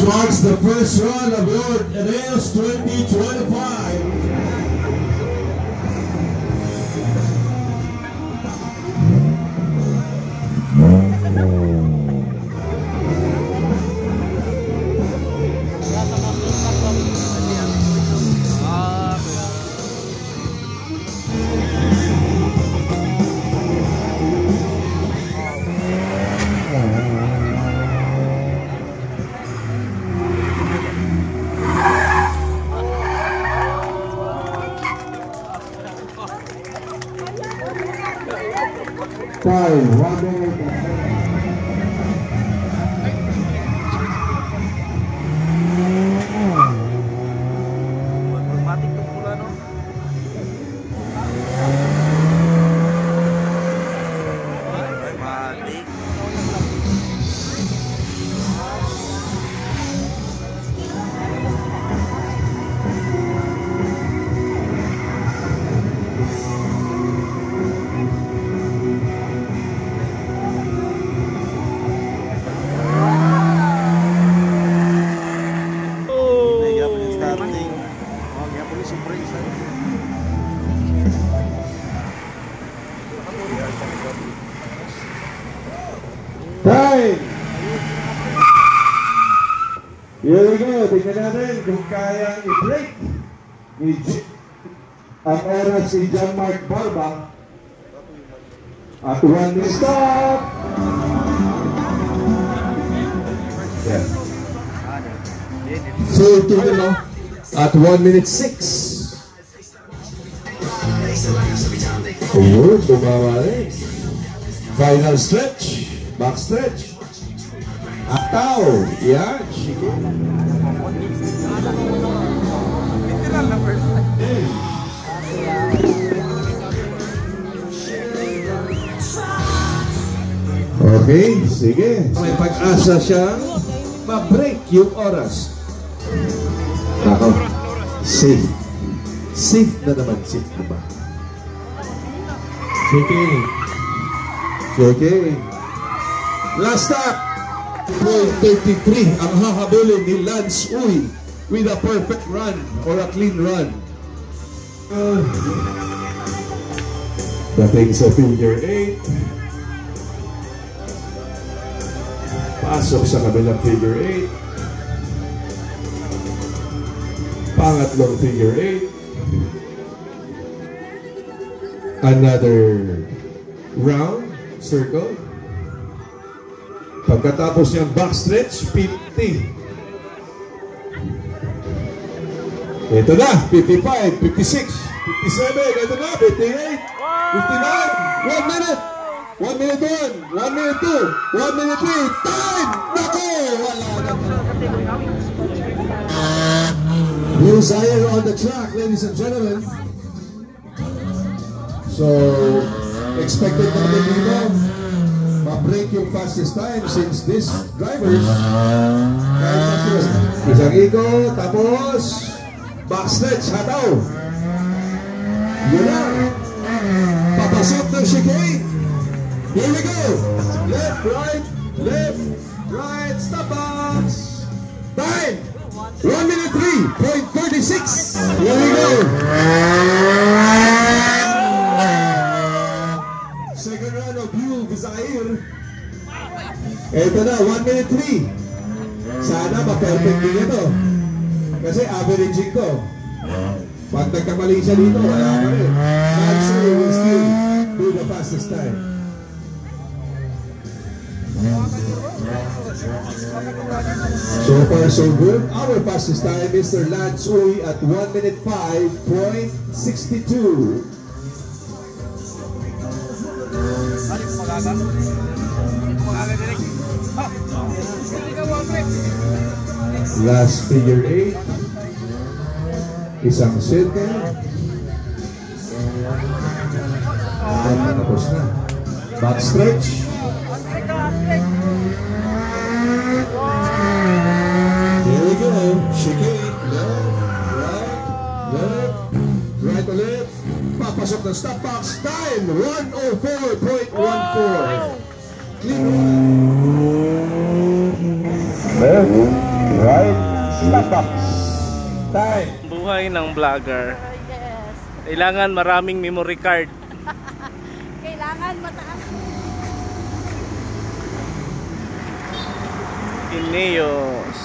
marks the first run of your Eneos 2025. Here we go, tingnan natin kung kaya i-break ang oras si John Mark Barba at 1 minute stop. Yeah. So ito at 1 minute 6. Ayun, bumawa rin. Final stretch, back stretch. Ataw, yan, sige. Okay, sige. May pag-asa siyang ma-break yung oras. Ako, safe. Safe na naman, safe na ba? Sige. Sige. Last stop. 0.33 ang hahabulin ni Lance Uy with a perfect run or a clean run. Dating sa figure 8. Pasok sa kabilang figure 8. Pangatlong figure 8. Another round, circle. Pagkatapos niyang backstretch, 50. Ito na, 55, 56, 57, ito na, 58, 59, 1 minute, 1 minute 1, 1 minute 2, 1 minute 3, time! Nako! Wala na. Here's Zaire on the track, ladies and gentlemen. So, expected natin dito ma-break yung fastest time since this drivers isang ikot, tapos backstretch, hataw. Yun na, papasok ng chicane. Here we go, left, right, stop box. Time 1 minute 3.36. Here we go. Second round of Buell Zaire. Ito na, 1 minute 3. Sana ma-perfect din ito. Kasi averaging to. Pag nagkamali siya dito, wala pa rin. Lance will still do the fastest time. So far so good. Our fastest time, Mr. Lance Uy at 1 minute 5.62. Last figure 8. Isang circle. At tapos na. Back stretch. Here we go. Chicane. Right to left. Papasok ng stop box. Time 1:04.14. Clean run. Right, stop. Time. Buhay ng vlogger. Yes. Kailangan maraming memory card. Kailangan mataas. Ineos.